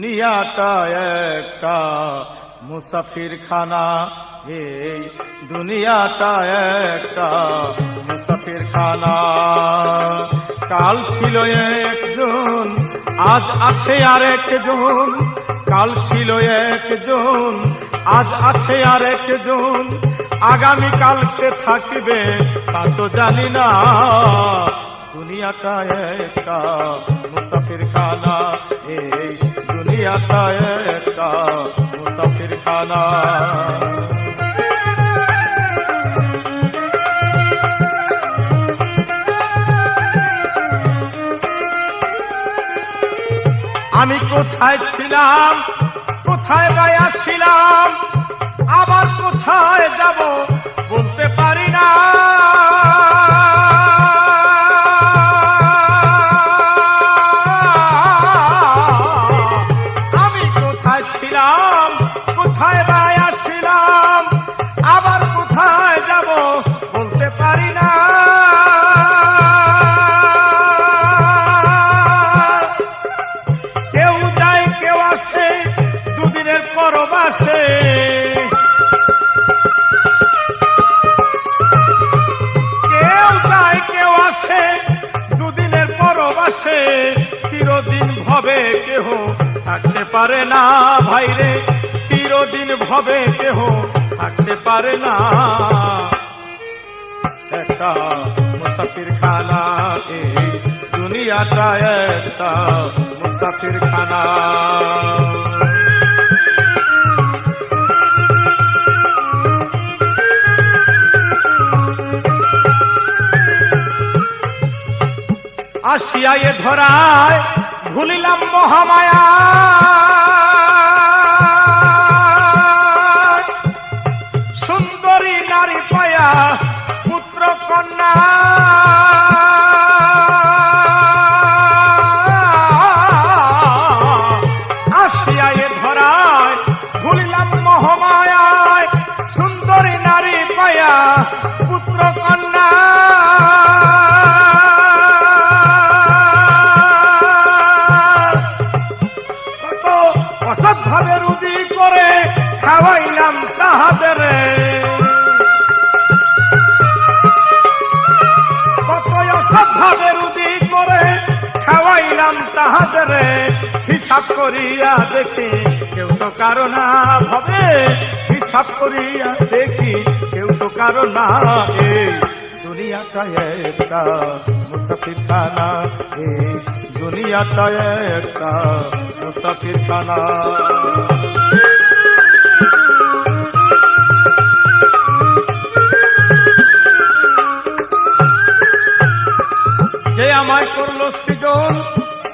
দুনিয়াটা একটা মুসাফির খানা, এই দুনিয়াটা একটা মুসাফির খানা। কাল ছিল একজন, আজ আছে আর একজন। কাল ছিল একজন, আজ আছে আর একজন। আগামী কালকে থাকবে তা তো জানি না। দুনিয়াটা একটা মুসাফির খানা, এই দুনিয়াটা একটা মুসাফির খানা। আমি কোথায় ছিলাম, কোথায় বাই আসছিলাম, আবার কোথায় যাব বলতে পারি না। আমি কোথায় ছিলাম, কোথায় বাই আসছিলাম, আবার কোথায় যাব বলতে পারি না। কেউ যায় কেউ আসে দুদিনের পরবাসে। কেউ যায় কেউ আসে দুদিনের পরবাসে। চিরদিন ভবে কেহ থাকতে পারে না ভাইরে, চিরদিন ভবে কেহ থাকতে পারে না। একটা মুসাফির খানা, এই দুনিয়াটা একটা মুসাফির খানা। আসিয়া এ ধরায় ভুলিলাম মহামায়া। সুন্দরী নারী পায়া পুত্র কন্যা। আসিয়া এ ধরায় ভুলিলাম মহামায়ায়। সুন্দরী নারী পায়া পুত্র কন্যা। অসৎভাবে রুজি করে খাওয়াইলাম তাহাদের। কত অসৎভাবে রুজি করে খাওয়াইলাম তাহাদের। হিসাব করিয়া দেখি কেউ তো কারো না ভাবে। হিসাব করিয়া দেখি কেউ তো কারো না। এই দুনিয়াটা একটা মুসাফির খানা, এই দুনিয়াটা একটা মুসাফির খানা। যে আমায় করলো সৃজন,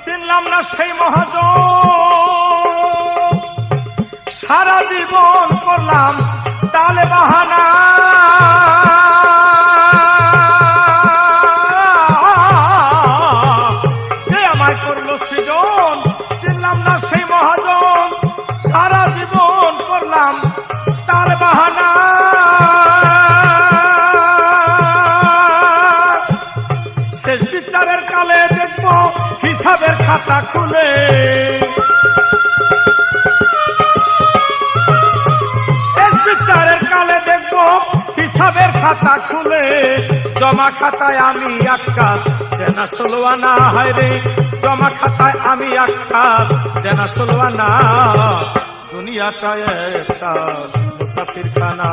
চিনলাম না সেই মহাজন। সারা জীবন করলাম তালে বাহানা। যে আমায় করলো সৃজন, চিনলাম না সেই মহাজন। সারা জীবন করলাম তার বাহানা। শেষ বিচারের কালে দেখবো হিসাবের খাতা খুলে। শেষ বিচারের কালে দেখবো হিসাবের খাতা খুলে। জমা খাতায় আমি আকাশ দেনা 16 আনা। হায় রে জমা খাতায় আমি আকাশ দেনা 16 আনা। দুনিয়াটা একটা মুসাফির খানা,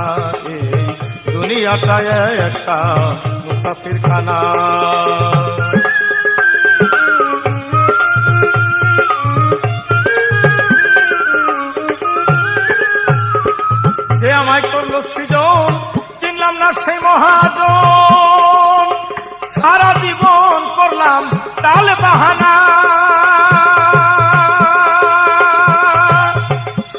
এই দুনিয়াটা একটা মুসাফির খানা। যে আমায় করলো সৃজন, চিনলাম না সেই মহাজন। সারা জীবন করলাম তালে বাহানা।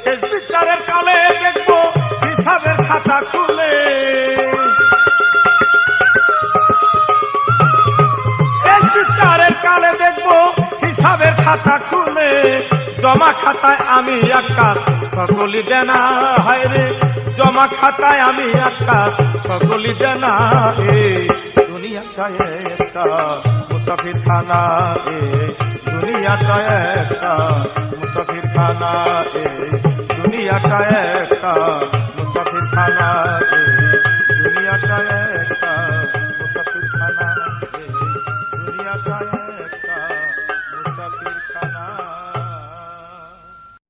শেষ বিচারের কালে দেখবো হিসাবের খাতা খুলে। শেষ বিচারের কালে দেখবো হিসাবের খাতা খুলে। জমা খাতায় আমি আকাশ সকলি দেনা। হায় রে জমা খাতায় আমি আকাশ সকলি দেনা। এই দুনিয়াটা একটা মুসাফির খানা, এই দুনিয়াটা একটা মুসাফির খানা, এই দুনিয়াটা একটা মুসাফির খানা।